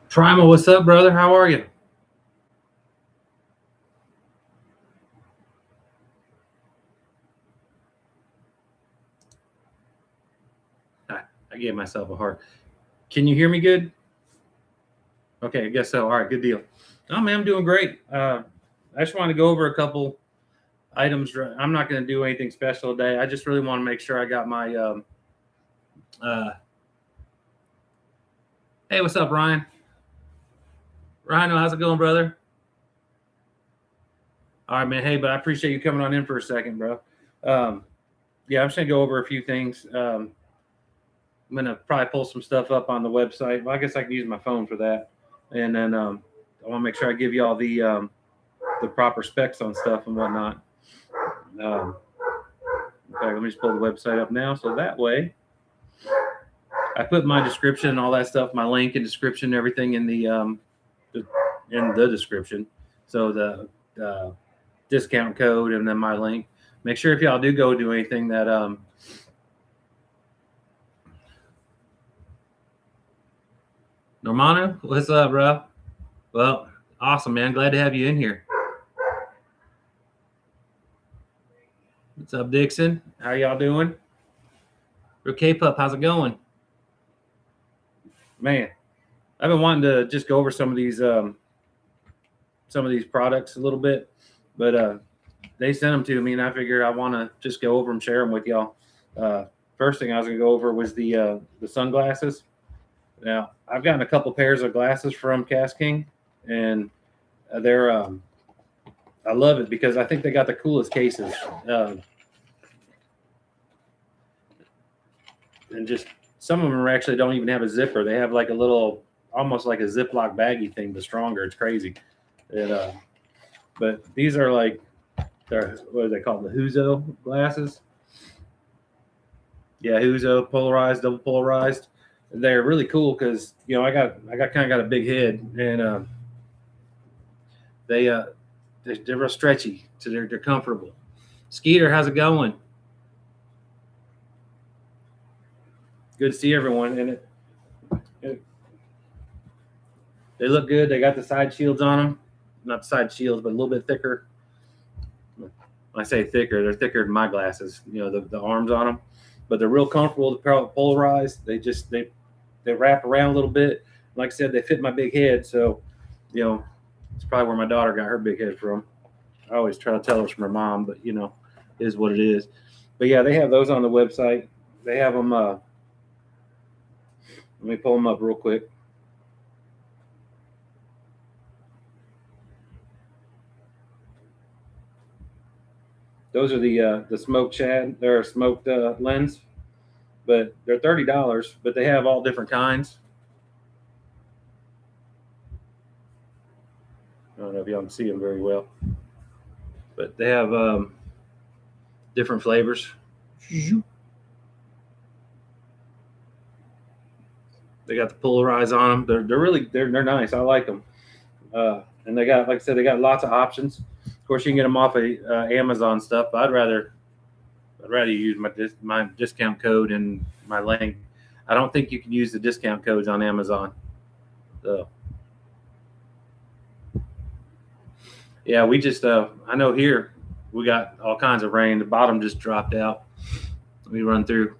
Primal, what's up, brother? How are you? I gave myself a heart. Can you hear me good? Okay, I guess so. All right, good deal. Oh, man, I'm doing great. I just want to go over a couple items. I'm not going to do anything special today. I just really want to make sure I got my. Hey, what's up, Ryan? Ryan, how's it going, brother? All right, man. Hey, but I appreciate you coming on in for a second, bro. Yeah, I'm just going to go over a few things. I'm going to probably pull some stuff up on the website. Well, I guess I can use my phone for that. And then I want to make sure I give you all the proper specs on stuff and whatnot. In fact, let me just pull the website up now. So that way, I put my description and all that stuff, my link and description, everything in the description. So the discount code and then my link. Make sure if y'all do go do anything that Normano, what's up, bro? Well, awesome, man. Glad to have you in here. What's up, Dixon? How y'all doing? Okay, Pup, how's it going? Man, I've been wanting to just go over some of these products a little bit, but they sent them to me, and I figured I want to just go over them, share them with y'all. First thing I was going to go over was the sunglasses. Now, I've gotten a couple pairs of glasses from Kastking, and they're I love it because I think they got the coolest cases. And just some of them actually don't even have a zipper. They have like a little, almost like a Ziploc baggy thing, but stronger. It's crazy. And but these are like, they're, what are they called? The Huzo glasses. Yeah, Huzo, polarized, double polarized. They're really cool because I got kind of got a big head, and they're real stretchy, so they're comfortable. Skeeter, how's it going? Good to see everyone. And they look good. They got the side shields on them, not the side shields, but a little bit thicker. When I say thicker, they're thicker than my glasses. The arms on them, but they're real comfortable. They're polarized. They wrap around a little bit. Like I said, they fit my big head, so it's probably where my daughter got her big head from. I always try to tell her it's from her mom, but it is what it is. But yeah, they have those on the website. They have them. Let me pull them up real quick. Those are the smoked shad. They're a smoked lens, but they're $30. But they have all different kinds. I don't know if y'all can see them very well, but they have different flavors. They got the polarize on them. They're really nice. I like them. And they got, like I said, they got lots of options. Of course, you can get them off of Amazon stuff. But I'd rather use my discount code and my link. I don't think you can use the discount codes on Amazon. So yeah, we just I know here we got all kinds of rain. The bottom just dropped out. Let me run through.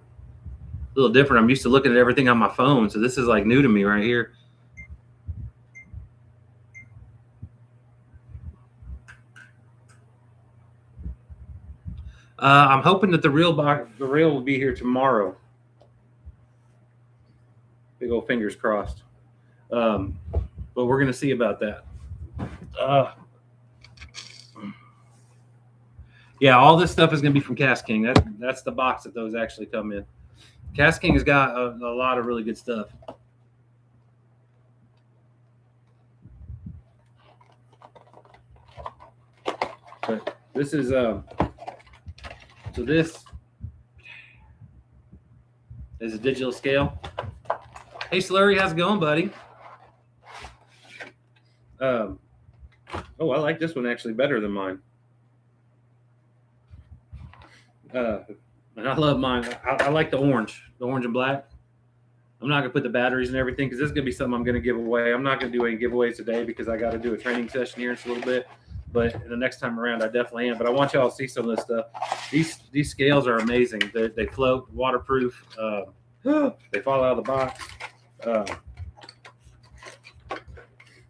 A little different. I'm used to looking at everything on my phone, so this is like new to me right here. I'm hoping that the real will be here tomorrow. Big old fingers crossed. But we're gonna see about that. Yeah, all this stuff is gonna be from Kastking. That's the box that those actually come in. Kastking has got a lot of really good stuff. But this is so this is a digital scale. Hey Slurry, how's it going, buddy? Oh, I like this one actually better than mine. And I love mine. I like the orange and black. I'm not gonna put the batteries and everything because this is gonna be something I'm gonna give away. I'm not gonna do any giveaways today because I got to do a training session here in just a little bit. But the next time around, I definitely am. But I want y'all to see some of this stuff. These scales are amazing. They float, waterproof. They fall out of the box.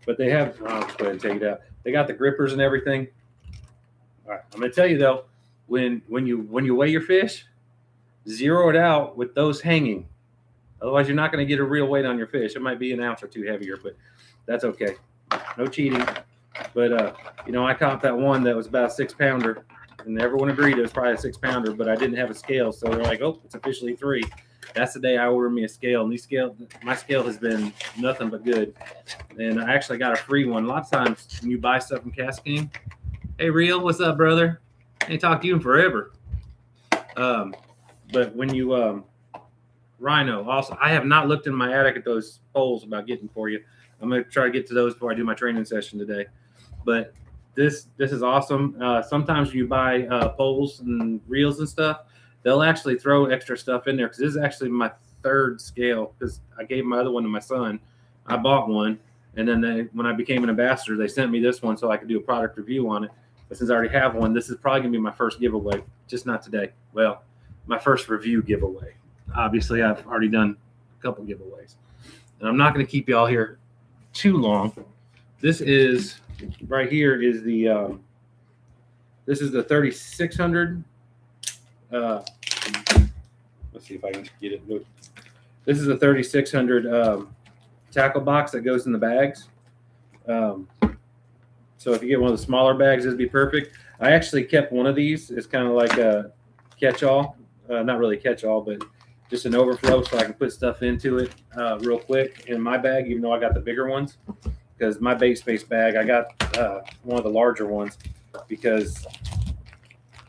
But they have. I'll just go ahead and take it out. They got the grippers and everything. All right, I'm gonna tell you though, when you weigh your fish, zero it out with those hanging. Otherwise, you're not going to get a real weight on your fish. It might be an ounce or two heavier, but that's okay. No cheating. But, I caught that one that was about a 6-pounder, and everyone agreed it was probably a 6-pounder, but I didn't have a scale. So they're like, oh, it's officially 3. That's the day I ordered me a scale. And my scale has been nothing but good. And I actually got a free one. A lot of times when you buy stuff from Kastking, hey, Real, what's up, brother? I ain't talked to you in forever. But when you Rhino, also, I have not looked in my attic at those poles about getting for you. I'm going to try to get to those before I do my training session today. But this is awesome. Sometimes when you buy poles and reels and stuff, they'll actually throw extra stuff in there because this is actually my 3rd scale because I gave my other one to my son. I bought one, and then when I became an ambassador, they sent me this one so I could do a product review on it. But since I already have one, this is probably going to be my first giveaway, just not today. Well, my first review giveaway. Obviously, I've already done a couple giveaways. And I'm not going to keep y'all here too long. This is right here is the this is the 3600. Let's see if I can get it. This is a 3600 tackle box that goes in the bags. So if you get one of the smaller bags, it'd be perfect. I actually kept one of these. It's kind of like a catch-all. Not really catch-all, but just an overflow so I can put stuff into it real quick in my bag, even though I got the bigger ones. Because my bait space bag, I got one of the larger ones because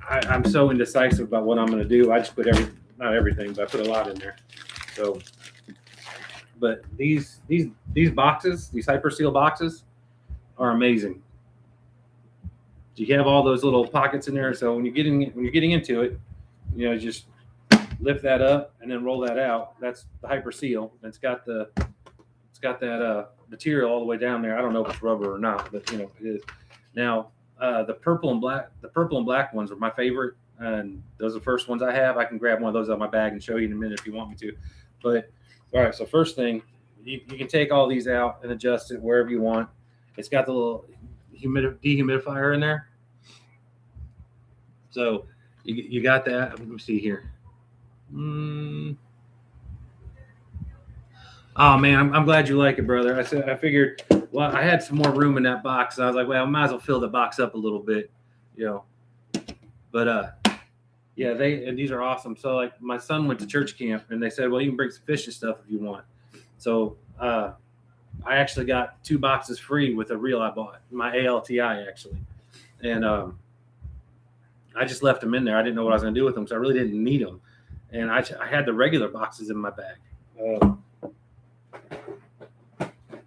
I'm so indecisive about what I'm going to do. I just put not everything, but I put a lot in there. So, but these boxes, these Hyperseal boxes, are amazing. You have all those little pockets in there, so when you're getting into it, just lift that up and then roll that out. That's the Hyperseal. It's got that material all the way down there. I don't know if it's rubber or not, but it is. Now the purple and black ones are my favorite, and those are the first ones I have. I can grab one of those out of my bag and show you in a minute if you want me to. But all right, so first thing, you can take all these out and adjust it wherever you want. It's got the little dehumidifier in there. So you got that. Let me see here. Oh man, I'm glad you like it, brother. I figured, well, I had some more room in that box. And I was like, well, I might as well fill the box up a little bit, But yeah, these are awesome. So like my son went to church camp and they said, well, you can bring some fish and stuff if you want. So I actually got 2 boxes free with a reel I bought, my ALTI actually, and I just left them in there. I didn't know what I was going to do with them, so I really didn't need them. And I had the regular boxes in my bag. When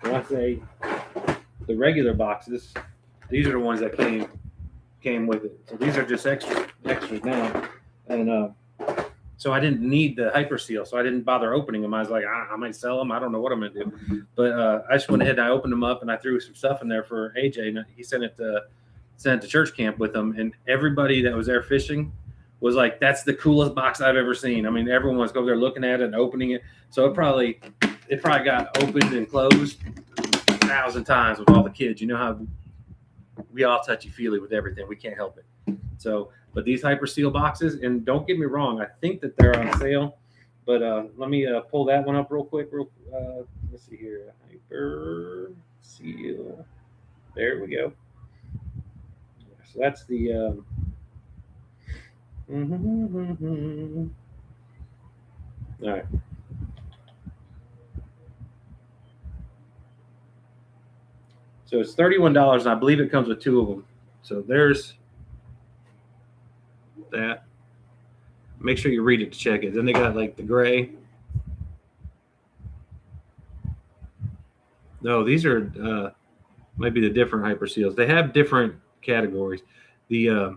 I say the regular boxes, these are the ones that came with it. So these are just extras now. And so I didn't need the Hyperseal, so I didn't bother opening them. I was like, I might sell them. I don't know what I'm going to do. But I just went ahead and I opened them up and I threw some stuff in there for AJ. And he sent it to church camp with him. And everybody that was there fishing was like, that's the coolest box I've ever seen. I mean, everyone was going there looking at it and opening it. So it probably got opened and closed 1,000 times with all the kids. You know how we all touchy-feely with everything. We can't help it. So, but these Hyperseal boxes, and don't get me wrong, I think that they're on sale. But let me pull that one up real quick. Let's see here. Hyperseal. There we go. So that's the... All right. So it's $31, and I believe it comes with 2 of them. So there's that. Make sure you read it to check it. Then they got like the gray. No, these are might be the different Hyperseals. They have different categories. The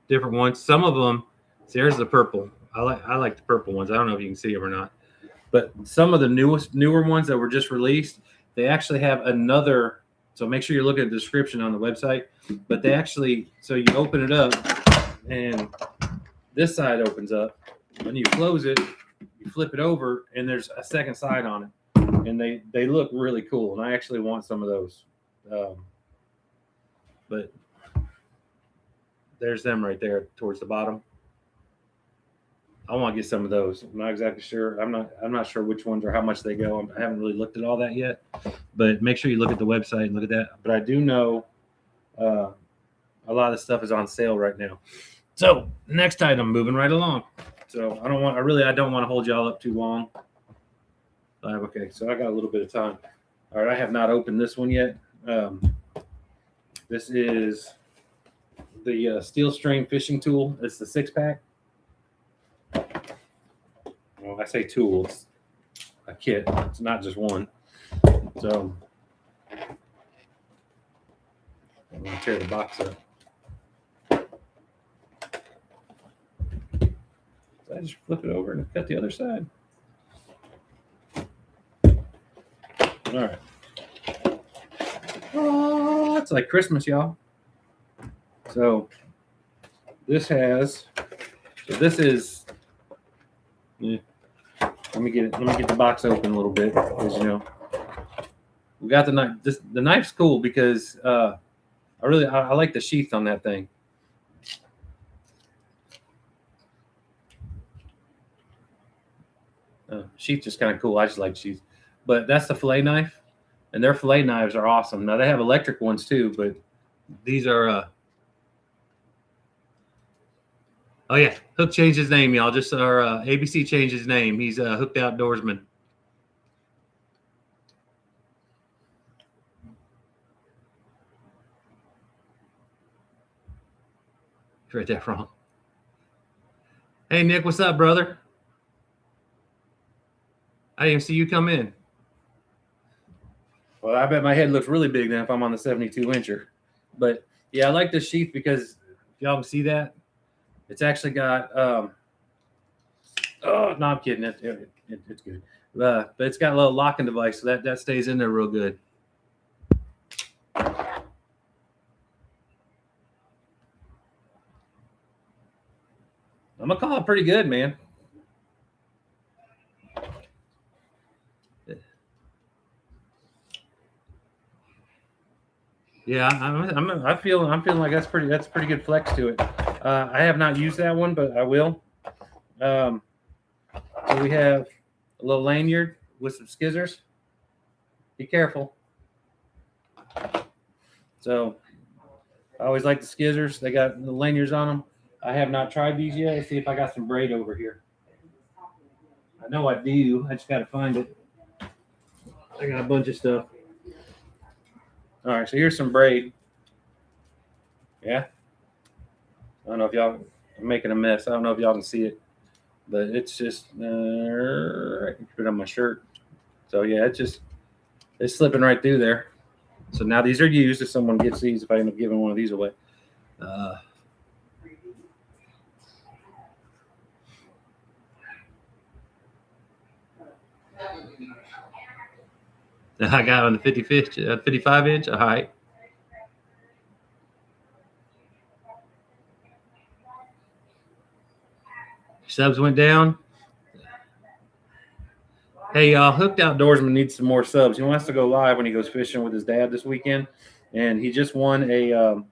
different ones. Some of them See, here's the purple. I like the purple ones. I don't know if you can see them or not. But some of the newer ones that were just released, they actually have another. So make sure you look at the description on the website. But they actually, so you open it up, and this side opens up. When you close it, you flip it over, and there's a second side on it, and they look really cool. And I actually want some of those. But there's them right there towards the bottom. I want to get some of those. I'm not exactly sure. I'm not sure which ones or how much they go. I haven't really looked at all that yet. But make sure you look at the website and look at that. But I do know a lot of the stuff is on sale right now. So next item, moving right along. So I don't want to hold y'all up too long. Okay, so I got a little bit of time. All right, I have not opened this one yet. This is the Steel Strain fishing tool. It's the 6-pack. Well, I say tool, it's a kit. It's not just one. So I'm going to tear the box up. So I just flip it over and cut the other side. All right. Oh, it's like Christmas, y'all. So this is. Yeah. Let me get the box open a little bit, because we got the knife. The knife's cool because I like the sheath on that thing. Sheath just kind of cool. I just like sheath. But that's the fillet knife, and their fillet knives are awesome. Now they have electric ones too, but these are. Oh yeah, Hook changed his name, y'all. Just our ABC changed his name. He's a Hooked Outdoorsman. Read that wrong. Hey Nick, what's up, brother? I didn't even see you come in. Well, I bet my head looks really big then if I'm on the 72-incher. But yeah, I like this sheath because if y'all can see that, it's actually got. Oh no, I'm kidding. It's good. But it's got a little locking device, so that stays in there real good. I'm gonna call it pretty good, man. Yeah, I'm feeling like that's pretty good flex to it. I have not used that one, but I will. So we have a little lanyard with some skizzers. Be careful. So I always like the skizzers. They got the lanyards on them. I have not tried these yet. Let's see if I got some braid over here. I know I do. I just got to find it. I got a bunch of stuff. All right, so here's some braid. Yeah. I don't know if y'all are making a mess. I don't know if y'all can see it, but it's just I can put it on my shirt. So yeah, it's slipping right through there. So now these are used. If someone gets these, if I end up giving one of these away. I got on the 55 inch. All right. Subs went down. Hey, y'all, Hooked Outdoorsman needs some more subs. He wants to go live when he goes fishing with his dad this weekend, and he just won a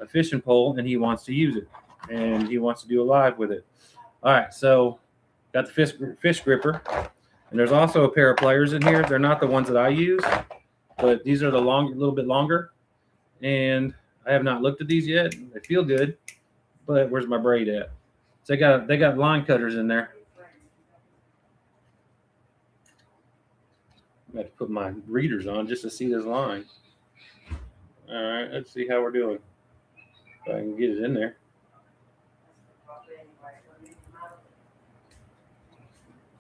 fishing pole, and he wants to use it, and he wants to do a live with it. All right, so got the fish gripper, and there's also a pair of pliers in here. They're not the ones that I use, but these are a little bit longer, and I have not looked at these yet. They feel good, but where's my braid at? So they got line cutters in there. I have to put my readers on just to see this line. All right, let's see how we're doing. If I can get it in there.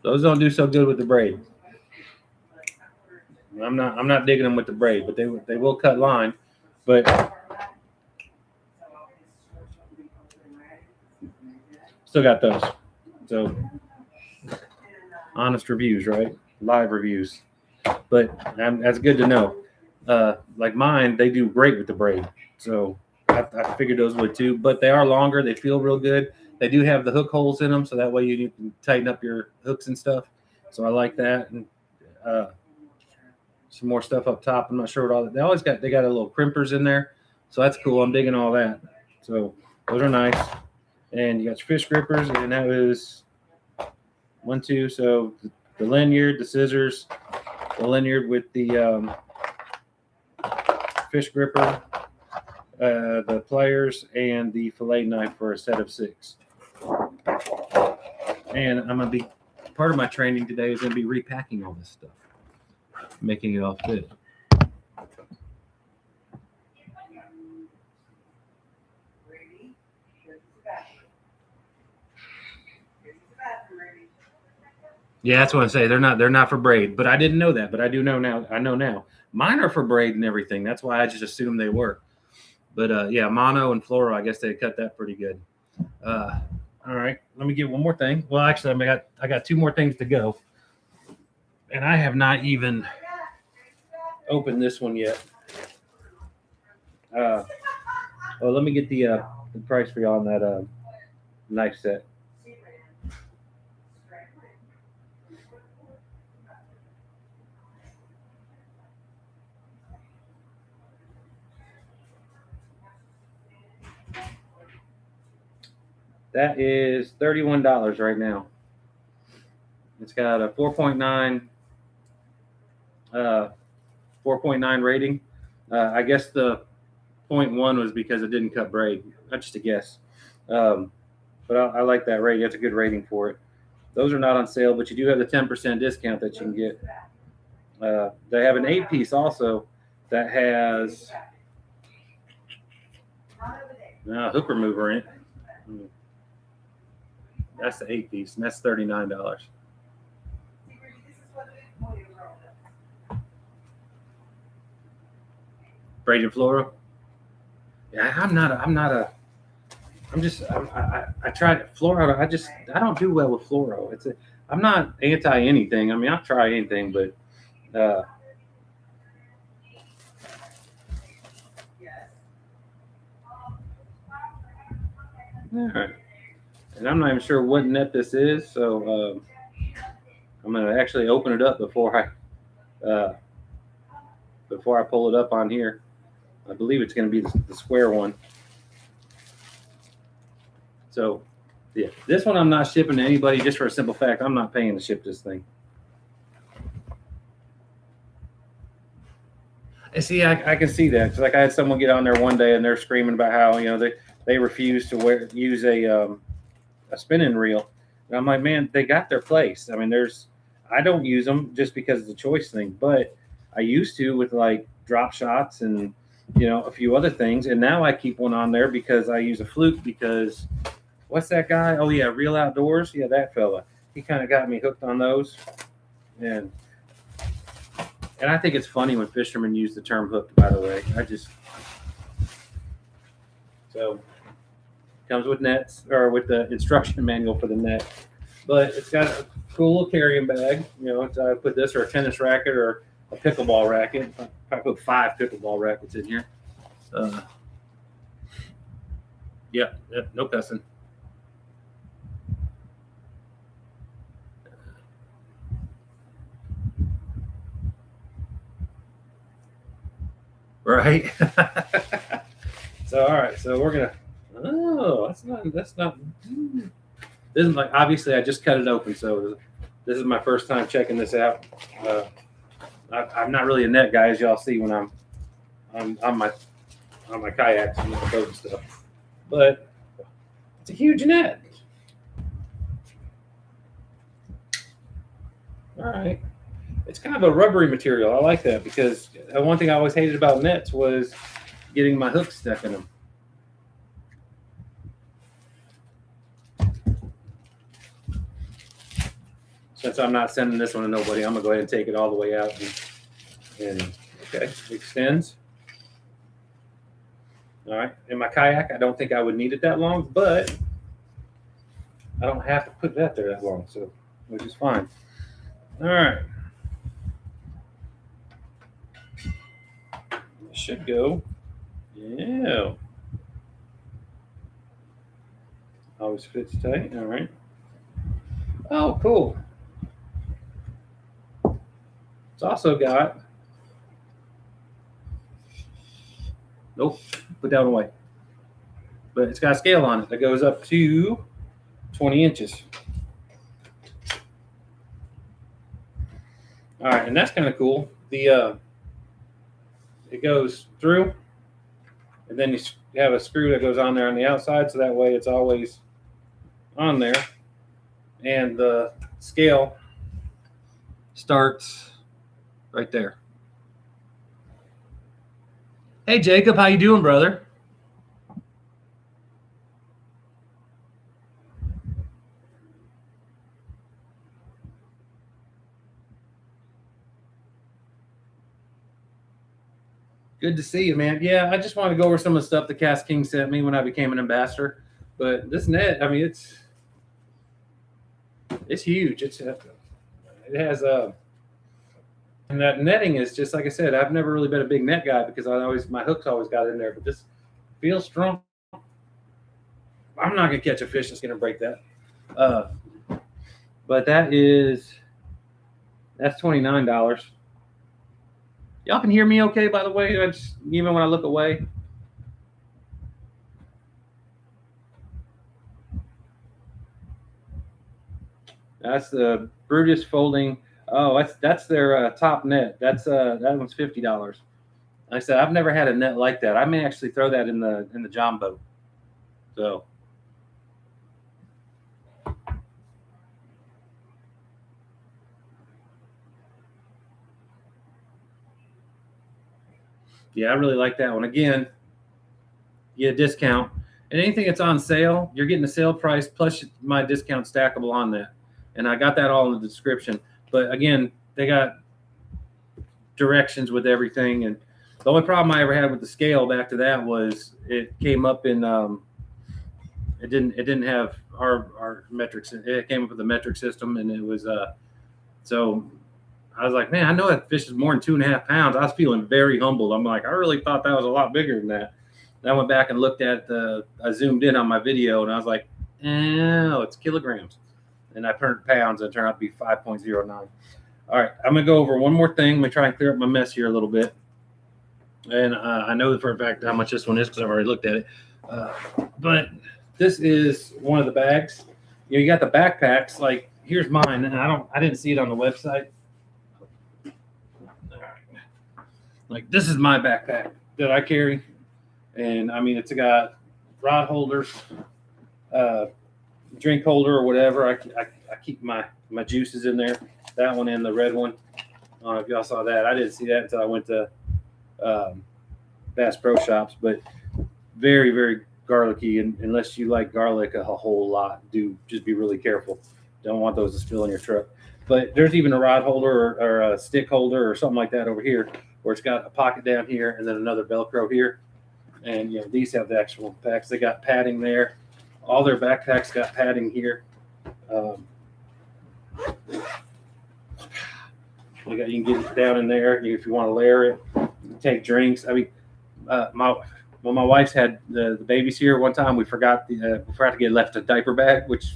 Those don't do so good with the braid. I'm not digging them with the braid, but they will cut line. But Still got those. So honest reviews, right? Live reviews. But that's good to know. Like mine, they do great with the braid. So I figured those would too. But they are longer. They feel real good. They do have the hook holes in them, so that way you can tighten up your hooks and stuff. So I like that. And some more stuff up top. I'm not sure what all that. They got a little crimpers in there, so that's cool. I'm digging all that. So those are nice. And you got your fish grippers, and that was 1, 2. So the lanyard, the scissors, the lanyard with the fish gripper, the pliers, and the fillet knife for a set of 6. And I'm gonna be part of my training today is gonna be repacking all this stuff, making it all fit. Yeah, that's what I say. They're not for braid, but I didn't know that. But I do know now. I know now. Mine are for braid and everything. That's why I just assumed they were. But yeah, mono and fluoro. I guess they cut that pretty good. All right, let me get one more thing. Well, actually, I got 2 more things to go, and I have not even opened this one yet. Well, let me get the price for y'all on that knife set. That is $31 right now. It's got a 4.9 rating. I guess the 0.1 was because it didn't cut braid. That's just a guess. But I like that rating. That's a good rating for it. Those are not on sale, but you do have the 10% discount that you can get. They have an 8-piece also that has hook remover in it. That's the 8-piece, and that's $39. Braided fluoro. Yeah, I tried fluoro. I don't do well with fluoro. I'm not anti anything. I mean, I'll try anything, but all right. And I'm not even sure what net this is, so I'm gonna actually open it up before I pull it up on here. I believe it's gonna be the square one. So yeah, this one I'm not shipping to anybody just for a simple fact. I'm not paying to ship this thing. And see, I can see that. Cause like I had someone get on there one day and they're screaming about how, they refuse to use a spinning reel. And I'm like, man, they got their place. I mean, I don't use them just because it's a choice thing, but I used to with like drop shots and, a few other things. And now I keep one on there because I use a fluke because what's that guy? Oh yeah, Real Outdoors. Yeah, that fella. He kind of got me hooked on those. And I think it's funny when fishermen use the term hooked, by the way. So comes with nets or with the instruction manual for the net, but it's got a cool little carrying bag. I put this or a tennis racket or a pickleball racket. I put 5 pickleball rackets in here. Yeah, no cussing. Right. So all right, so we're gonna. Oh, that's not. This is like obviously I just cut it open, so this is my first time checking this out. I'm not really a net guy, as y'all see when I'm on my kayaks and my boat and stuff, but it's a huge net. All right, it's kind of a rubbery material. I like that because one thing I always hated about nets was getting my hook stuck in them. Since I'm not sending this one to nobody, I'm gonna go ahead and take it all the way out and okay, it extends. All right, in my kayak, I don't think I would need it that long, but I don't have to put that there that long, so which is fine. All right. It should go. Yeah. Always fits tight. All right. Oh, cool. It's also got. Nope. Put that away. But it's got a scale on it that goes up to 20 inches. All right, and that's kind of cool. The it goes through, and then you have a screw that goes on there on the outside, so that way it's always on there. And the scale starts right there. Hey Jacob, how you doing, brother? Good to see you, man. Yeah, I just want to go over some of the stuff that Kastking sent me when I became an ambassador. But this net, I mean, it's huge. It has a and that netting is just like I said. I've never really been a big net guy because my hooks always got in there. But this feels strong. I'm not gonna catch a fish that's gonna break that. But that's $29. Y'all can hear me okay, by the way, even when I look away. That's the Brutus folding. Oh, that's their top net. That one's $50. Like I said, I've never had a net like that. I may actually throw that in the John boat. So. Yeah, I really like that one. Again, you get a discount. And anything that's on sale, you're getting the sale price plus my discount stackable on that. And I got that all in the description. But again, they got directions with everything. And the only problem I ever had with the scale back to that was it came up in it didn't have our metrics. It came up with the metric system, and it was so I was like, man, I know that fish is more than 2.5 pounds. I was feeling very humbled. I'm like, I really thought that was a lot bigger than that. And I went back and looked at I zoomed in on my video, and I was like, oh, it's kilograms. And I turned pounds, and it turned out to be 5.09. All right, I'm going to go over one more thing. I'm going to try and clear up my mess here a little bit. And I know for a fact how much this one is because I've already looked at it. But this is one of the bags. You got the backpacks. Like, here's mine, and I didn't see it on the website. Like, this is my backpack that I carry. And I mean, it's got rod holders, drink holder or whatever. I keep my juices in there. That one and the red one. I don't know if y'all saw that. I didn't see that until I went to Bass Pro Shops, but very, very garlicky. And unless you like garlic a whole lot, just be really careful. Don't want those to spill in your truck. But there's even a rod holder or a stick holder or something like that over here, where it's got a pocket down here and then another Velcro here. And these have the actual packs. They got padding there. All their backpacks got padding here. You can get it down in there if you want to layer it. Take drinks. I mean, when my wife's had the babies here, one time we forgot to get left a diaper bag, which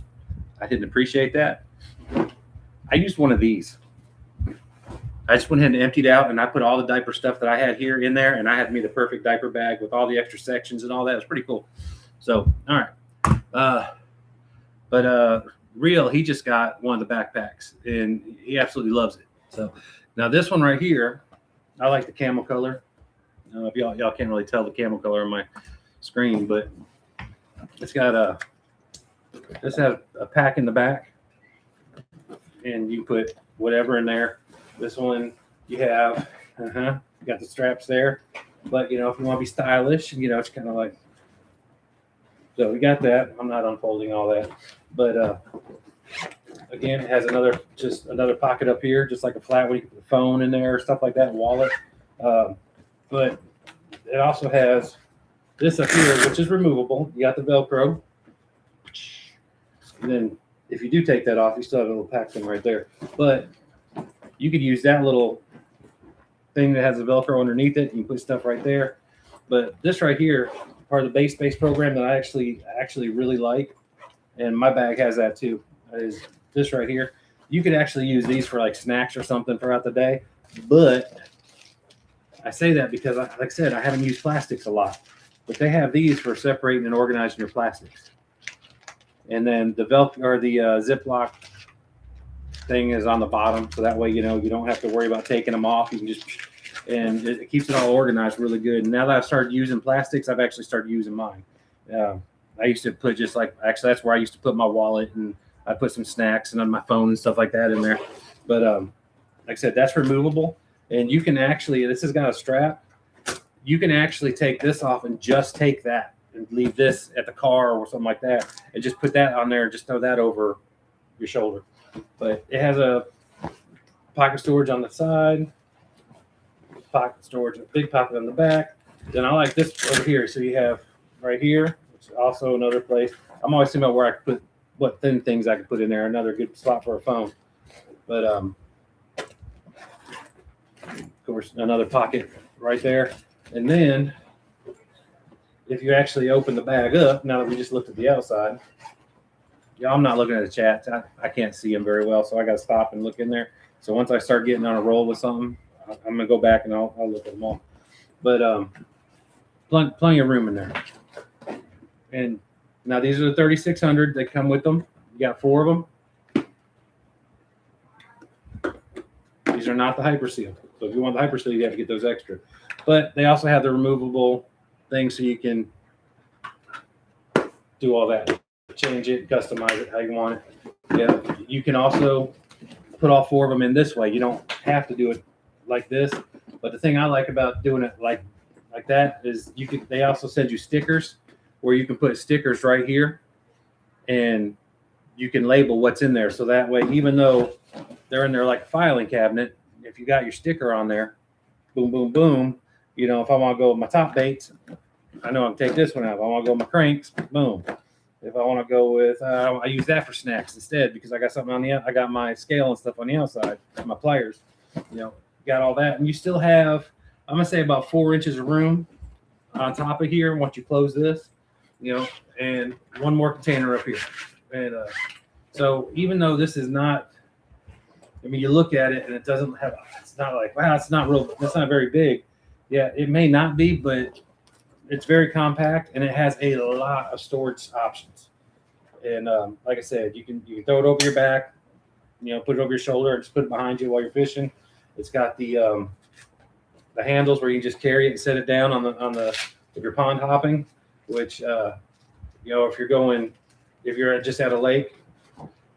I didn't appreciate that. I used one of these. I just went ahead and emptied out, and I put all the diaper stuff that I had here in there, and I had me the perfect diaper bag with all the extra sections and all that. It's pretty cool. So, all right. But Real, he just got one of the backpacks, and he absolutely loves it. So now this one right here, I like the camel color. If y'all can't really tell the camel color on my screen, but it's got this has a pack in the back, and you put whatever in there. This one you have, you got the straps there, but if you want to be stylish, it's kind of like. So we got that. I'm not unfolding all that, but again, it has another pocket up here, just like a flat where you can put the phone in there, stuff like that, wallet. But it also has this up here, which is removable. You got the Velcro, And then if you do take that off, you still have a little pack thing right there. But you could use that little thing that has a Velcro underneath it. You can put stuff right there. But this right here, part of the base space program that I actually really like, and my bag has that too, is this right here. You could actually use these for like snacks or something throughout the day. But I say that because, like I said, I haven't used plastics a lot. But they have these for separating and organizing your plastics. And then the Velcro or the Ziploc thing is on the bottom, so that way you don't have to worry about taking them off. You can just, and it keeps it all organized really good. And now that I've started using plastics, I've actually started using mine. I used to put just like, actually that's where I used to put my wallet, and I put some snacks and on my phone and stuff like that in there. But like I said, that's removable, and you can actually, this has got a strap. You can actually take this off and just take that and leave this at the car or something like that, and just put that on there and just throw that over your shoulder. But it has a pocket storage on the side, pocket storage, a big pocket on the back. Then I like this over here. So you have right here, which is also another place. I'm always thinking about where I could put what thin things I could put in there. Another good spot for a phone. But of course, another pocket right there. And then if you actually open the bag up, now that we just looked at the outside, yeah, I'm not looking at the chat. I can't see them very well, so I got to stop and look in there. So once I start getting on a roll with something, I'm going to go back and I'll look at them all. But plenty of room in there. And now these are the 3600. They come with them. You got 4 of them. These are not the Hyperseal. So if you want the Hyperseal, you have to get those extra. But they also have the removable thing, so you can do all that. Change it, customize it how you want it. Yeah, you can also put all 4 of them in this way. You don't have to do it like this. But the thing I like about doing it like that is they also send you stickers where you can put stickers right here, and you can label what's in there. So that way, even though they're in there like a filing cabinet, if you got your sticker on there, boom, boom, boom. If I want to go with my top baits, I know I can take this one out. If I want to go with my cranks, boom. If I want to go with, I use that for snacks instead, because I got something on the, I got my scale and stuff on the outside, my pliers, got all that. And you still have, I'm going to say about 4 inches of room on top of here once you close this, and one more container up here. And so even though this is not, you look at it and it doesn't have, it's not like, wow, it's not very big. Yeah, it may not be, but it's very compact, and it has a lot of storage options. And like I said, you can throw it over your back, put it over your shoulder, or just put it behind you while you're fishing. It's got the handles where you can just carry it and set it down on the if you're pond hopping, which if you're just at a lake,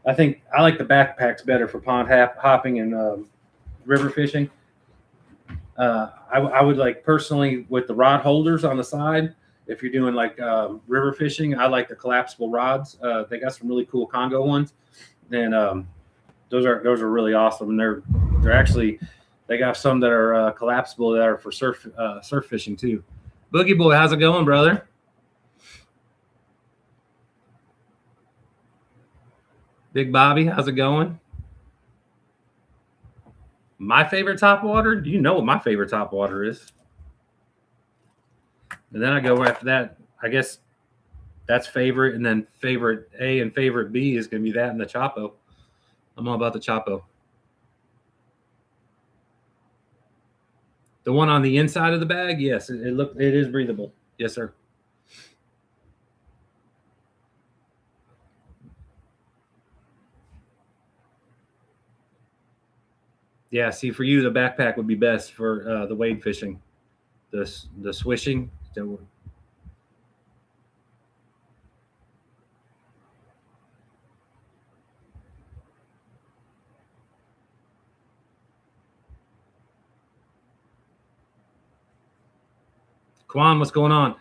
I think I like the backpacks better for pond hopping and river fishing. I would like personally with the rod holders on the side. If you're doing like river fishing, I like the collapsible rods. They got some really cool Congo ones, and those are really awesome. And they're actually, they got some that are collapsible that are for surf fishing too. Boogie Boy, how's it going, brother? Big Bobby, how's it going? My favorite top water? Do you know what my favorite top water is? And then I go after that. I guess that's favorite, and then favorite A and favorite B is going to be that and the Chapo. I'm all about the Chapo. The one on the inside of the bag, yes, it is breathable. Yes, sir. Yeah, see, for you, the backpack would be best for the wade fishing, the swishing. Quan, what's going on?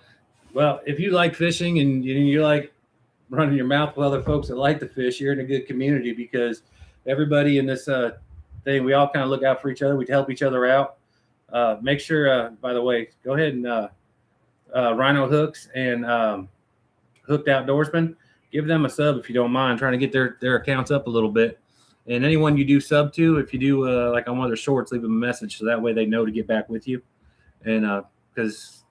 Well, if you like fishing and you like running your mouth with other folks that like to fish, you're in a good community, because everybody in this thing, we all kind of look out for each other. We help each other out. Make sure, by the way, go ahead and Rhino Hooks and Hooked Outdoorsman. give them a sub if you don't mind, trying to get their accounts up a little bit. And anyone you do sub to, if you do like on one of their shorts, leave them a message so that way they know to get back with you. And because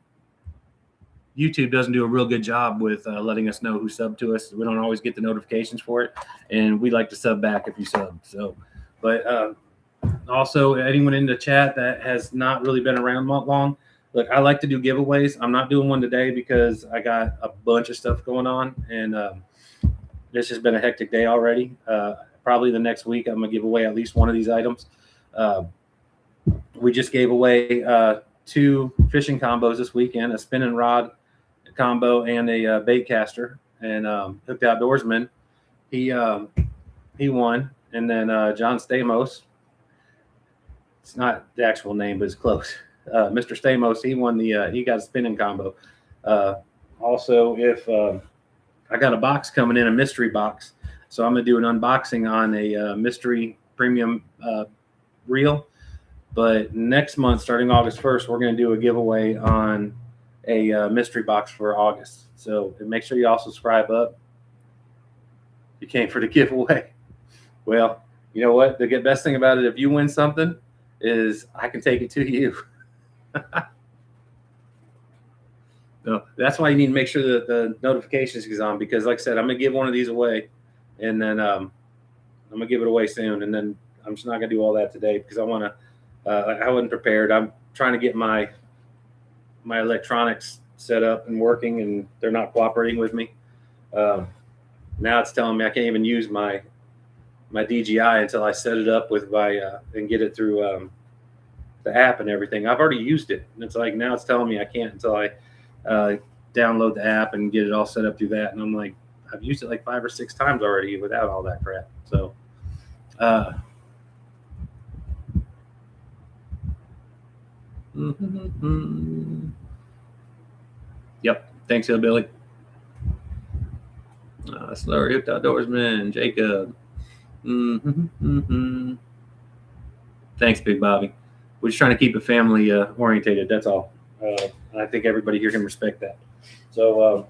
YouTube doesn't do a real good job with letting us know who subbed to us. We don't always get the notifications for it, and we like to sub back if you sub. So, but also anyone in the chat that has not really been around long, look, I like to do giveaways. I'm not doing one today because I got a bunch of stuff going on, and this has been a hectic day already. Probably the next week, I'm gonna give away at least one of these items. We just gave away 2 fishing combos this weekend: a spinning rod combo and a bait caster. And Hooked Outdoorsman, he won. And then John Stamos, it's not the actual name, but it's close. Mr. Stamos, he won he got a spinning combo. Also, if I got a box coming in, a mystery box. So I'm going to do an unboxing on a mystery premium reel. But next month, starting August 1st, we're going to do a giveaway on a mystery box for August. So make sure you all subscribe up. You came for the giveaway. Well, you know what? The best thing about it, if you win something, is I can take it to you. No, that's why you need to make sure that the notifications is on, because like I said, I'm going to give one of these away, and then I'm going to give it away soon. And then I'm just not going to do all that today because I want to, I wasn't prepared. I'm trying to get my electronics set up and working, and they're not cooperating with me. Now it's telling me I can't even use my DJI until I set it up with and get it through the app and everything. I've already used it, and it's like now it's telling me I can't until I download the app and get it all set up through that. And I'm like, I've used it like 5 or 6 times already without all that crap. So yep. Thanks, Hillbilly. Slurry, Hooked Outdoorsman, Jacob. Thanks, Big Bobby. We're just trying to keep it family orientated. That's all. I think everybody here can respect that. So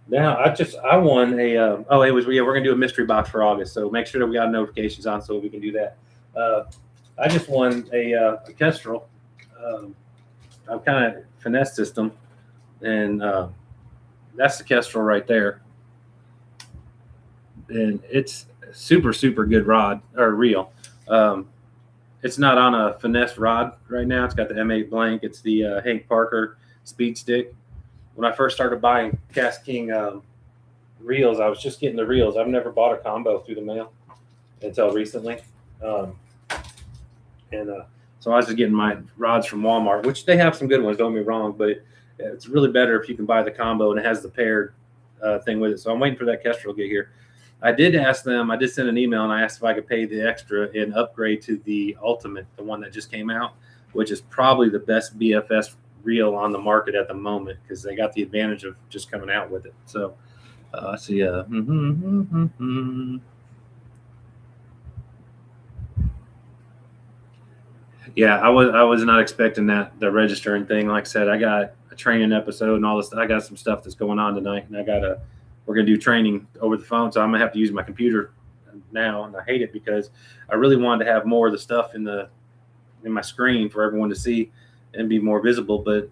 now I won we're gonna do a mystery box for August. So make sure that we got notifications on so we can do that. I just won a Kestrel. I've kind of finesse system, and that's the Kestrel right there. And it's super, super good rod or reel. It's not on a finesse rod right now. It's got the M8 blank. It's the Hank Parker speed stick. When I first started buying Kastking reels, I was just getting the reels. I've never bought a combo through the mail until recently. So I was just getting my rods from Walmart, which they have some good ones, don't get me wrong, but it's really better if you can buy the combo and it has the paired thing with it. So I'm waiting for that Kestrel to get here. I did ask them, I did send an email and I asked if I could pay the extra and upgrade to the Ultimate, the one that just came out, which is probably the best BFS reel on the market at the moment because they got the advantage of just coming out with it. So let's see. Yeah, I was not expecting the registering thing. Like I said, I got a training episode and all this. I got some stuff that's going on tonight, and we're gonna do training over the phone, so I'm gonna have to use my computer now, and I hate it because I really wanted to have more of the stuff in my screen for everyone to see and be more visible. But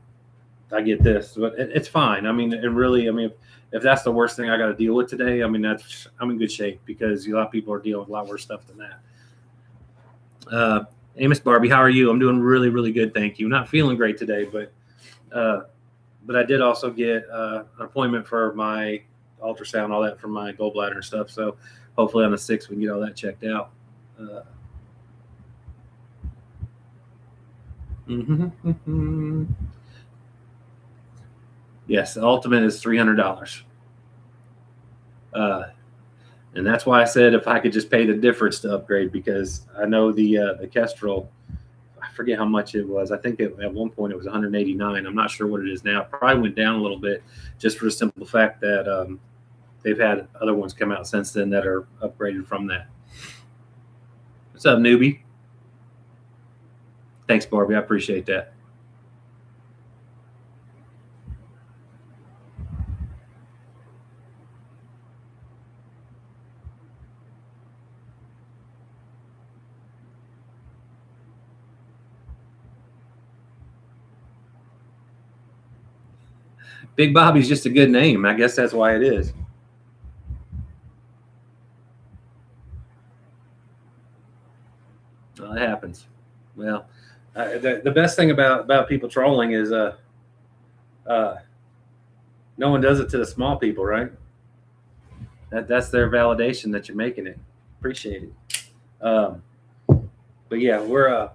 I get this, but it's fine. I mean, if that's the worst thing I got to deal with today, I mean, I'm in good shape because a lot of people are dealing with a lot worse stuff than that. Amos Barbie, how are you? I'm doing really, really good. Thank you. Not feeling great today, but I did also get an appointment for my ultrasound, all that from my gallbladder and stuff. So hopefully on the 6th, we can get all that checked out. Yes, the Ultimate is $300. And that's why I said if I could just pay the difference to upgrade, because I know the Kestrel, I forget how much it was. I think at one point it was $189. I'm not sure what it is now. It probably went down a little bit just for the simple fact that they've had other ones come out since then that are upgraded from that. What's up, newbie? Thanks, Barbie. I appreciate that. Big Bobby's just a good name. I guess that's why it is. Well, it happens. Well, the best thing about people trolling is no one does it to the small people, right? That's their validation that you're making it. Appreciate it. But yeah, we're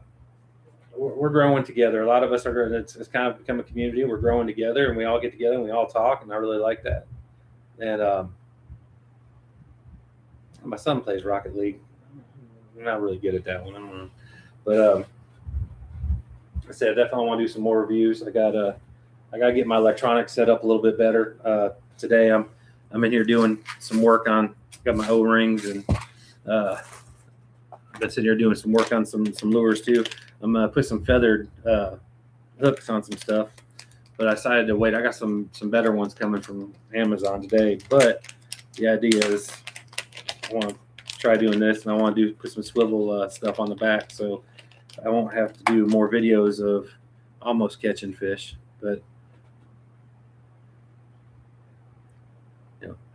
growing together. A lot of us are. It's kind of become a community. We're growing together, and we all get together and we all talk, and I really like that. And my son plays Rocket League. I'm not really good at that one. I don't know, but I said I definitely want to do some more reviews. I got to get my electronics set up a little bit better. Today I'm in here doing some work on. Got my O-rings and I've been sitting here doing some work on some lures too. I'm gonna put some feathered hooks on some stuff, but I decided to wait. I got some better ones coming from Amazon today. But the idea is I want to try doing this, and I want to put some swivel stuff on the back, so I won't have to do more videos of almost catching fish. But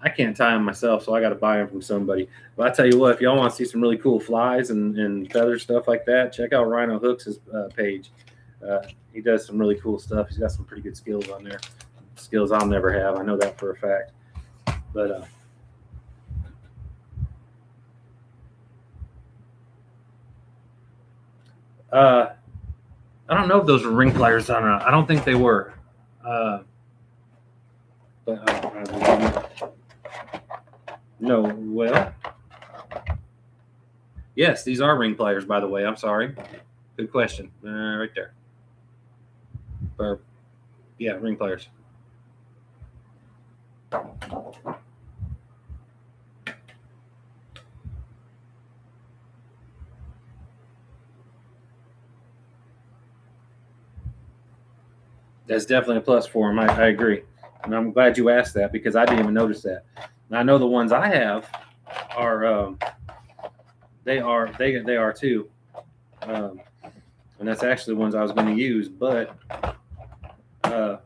I can't tie them myself, so I got to buy them from somebody. But I tell you what, if y'all want to see some really cool flies and feather stuff like that, check out Rhino Hooks' page. He does some really cool stuff. He's got some pretty good skills on there. Skills I'll never have. I know that for a fact. But I don't know if those were ring pliers or not. I don't think they were. No, well, yes, these are ring pliers, by the way. I'm sorry. Good question. Right there. Or, yeah, ring pliers. That's definitely a plus for him. I agree. And I'm glad you asked that because I didn't even notice that. And I know the ones I have are they are too. And that's actually the ones I was going to use, but well,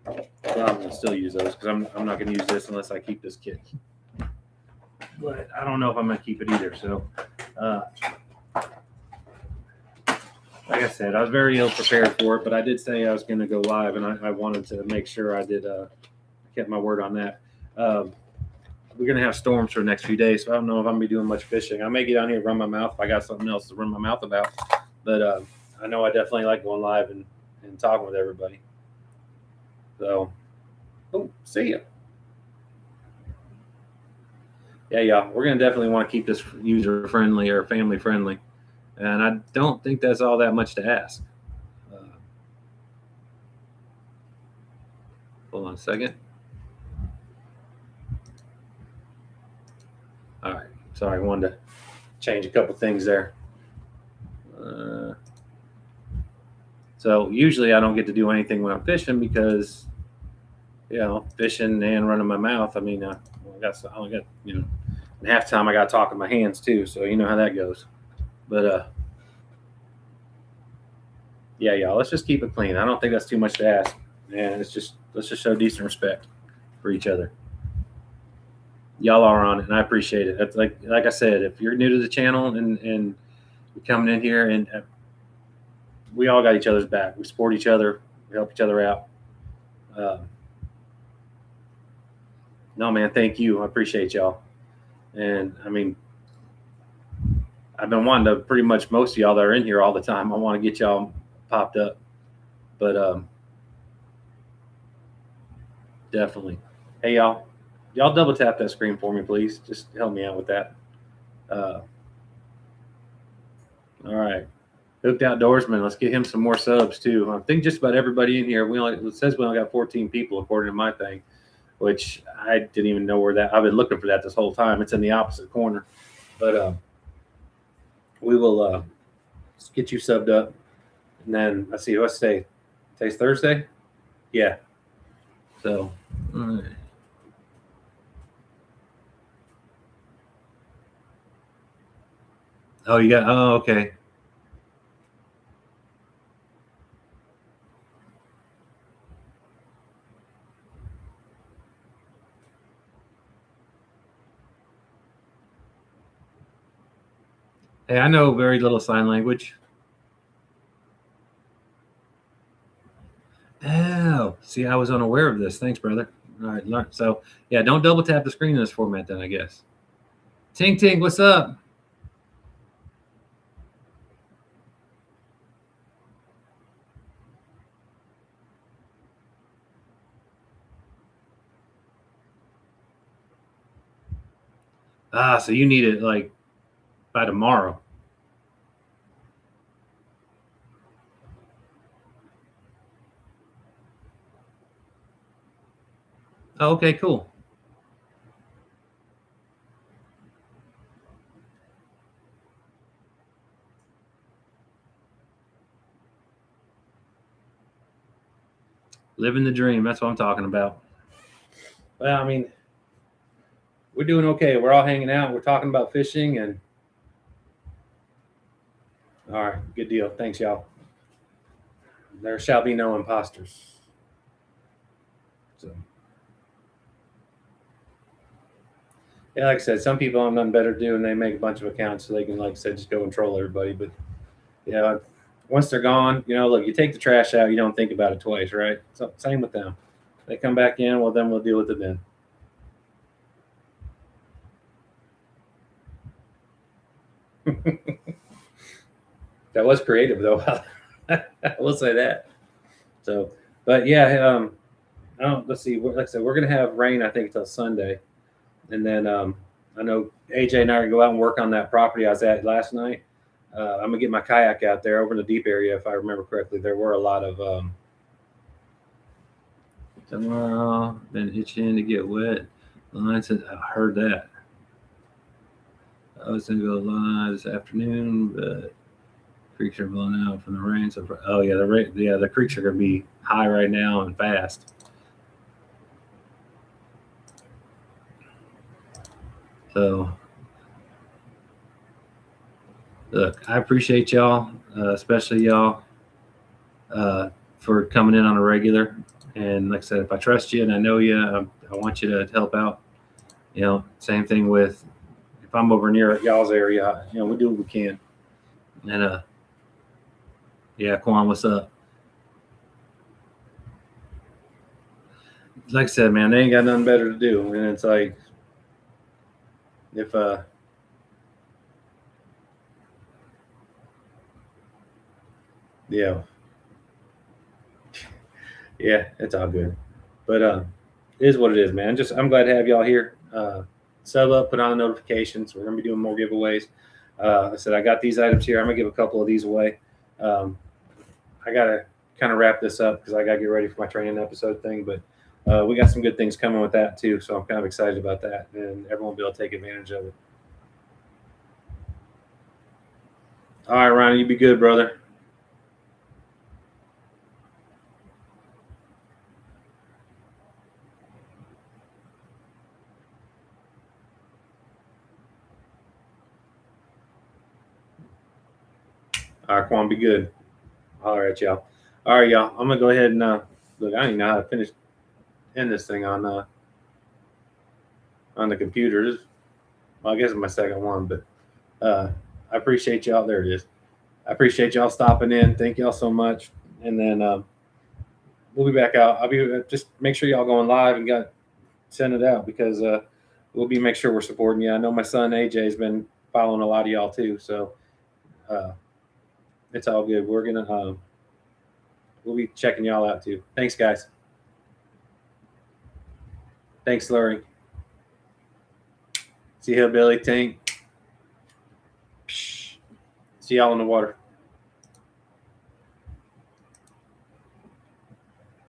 I'm going to still use those because I'm not going to use this unless I keep this kit. But I don't know if I'm going to keep it either. So, like I said, I was very ill prepared for it, but I did say I was going to go live, and I wanted to make sure I did kept my word on that. We're going to have storms for the next few days, so I don't know if I'm going to be doing much fishing. I may get down here and run my mouth if I got something else to run my mouth about, but I know I definitely like going live and talking with everybody. So, see ya. Yeah, y'all, we're going to definitely want to keep this user-friendly or family-friendly. And I don't think that's all that much to ask. Hold on a second. All right. Sorry, I wanted to change a couple things there. So usually I don't get to do anything when I'm fishing because, fishing and running my mouth. I mean, I only got, in half time I got to talk with my hands too. So you know how that goes. But yeah, y'all, let's just keep it clean. I don't think that's too much to ask. And let's just show decent respect for each other. Y'all are on it, and I appreciate it. That's like I said, if you're new to the channel and you're coming in here, and we all got each other's back. We support each other. We help each other out. No, man, thank you. I appreciate y'all. And I mean, I've been wanting to pretty much most of y'all that are in here all the time. I want to get y'all popped up, but definitely. Hey, y'all double tap that screen for me, please. Just help me out with that. All right. Hooked Outdoorsman. Let's get him some more subs too. I think just about everybody in here. It says we only got 14 people according to my thing, which I didn't even know where that. I've been looking for that this whole time. It's in the opposite corner, but we will get you subbed up, and then let's see. What's today? Today's Thursday. Yeah. So. All right. Oh, you got. Oh, okay. Hey, I know very little sign language. Oh, see, I was unaware of this. Thanks, brother. All right, so yeah, don't double tap the screen in this format then, I guess. Ting Ting, what's up? Ah, so you need it like by tomorrow. Oh, okay, cool. Living the dream. That's what I'm talking about. Well, I mean, we're doing okay. We're all hanging out. We're talking about fishing, and all right, good deal. Thanks, y'all. There shall be no imposters. So, yeah, like I said, some people have nothing better to do, and they make a bunch of accounts so they can, like I said, just go and troll everybody. But yeah, once they're gone, look, you take the trash out, you don't think about it twice, right? So same with them. They come back in, well, then we'll deal with it then. That was creative, though. I will say that. So, but yeah, let's see. Like I said, we're gonna have rain, I think, until Sunday, and then I know AJ and I are gonna go out and work on that property I was at last night. I'm gonna get my kayak out there over in the deep area, if I remember correctly. There were a lot of tomorrow. Been itching to get wet. Line said, I heard that. I was gonna go live this afternoon, but creeks are blowing out from the rain. So, oh yeah, the creeks are gonna be high right now and fast. So, look, I appreciate y'all, especially y'all, for coming in on a regular. And like I said, if I trust you and I know you, I want you to help out. Same thing with if I'm over near y'all's area. We do what we can. And yeah, Quan, what's up? Like I said, man, they ain't got nothing better to do, and it's like if yeah, yeah, it's all good. But it is what it is, man. Just I'm glad to have y'all here. Sub up, put on the notifications. We're gonna be doing more giveaways. I said I got these items here. I'm gonna give a couple of these away. I gotta kind of wrap this up because I gotta get ready for my training episode thing. But we got some good things coming with that too, so I'm kind of excited about that, and everyone will be able to take advantage of it. All right, Ryan, you be good, brother. All right, Quan, be good. All right, y'all. All right, y'all. I'm gonna go ahead and look. I don't even know how to end this thing on the computers. Well, I guess it's my second one, but I appreciate y'all. There it is. I appreciate y'all stopping in. Thank y'all so much. And then we'll be back out. I'll be just make sure y'all going live and send it out because we'll be make sure we're supporting you. I know my son AJ has been following a lot of y'all too, so uh, it's all good. We're gonna we'll be checking y'all out too. Thanks, guys. Thanks, Larry. See you, Billy Tank. See y'all in the water.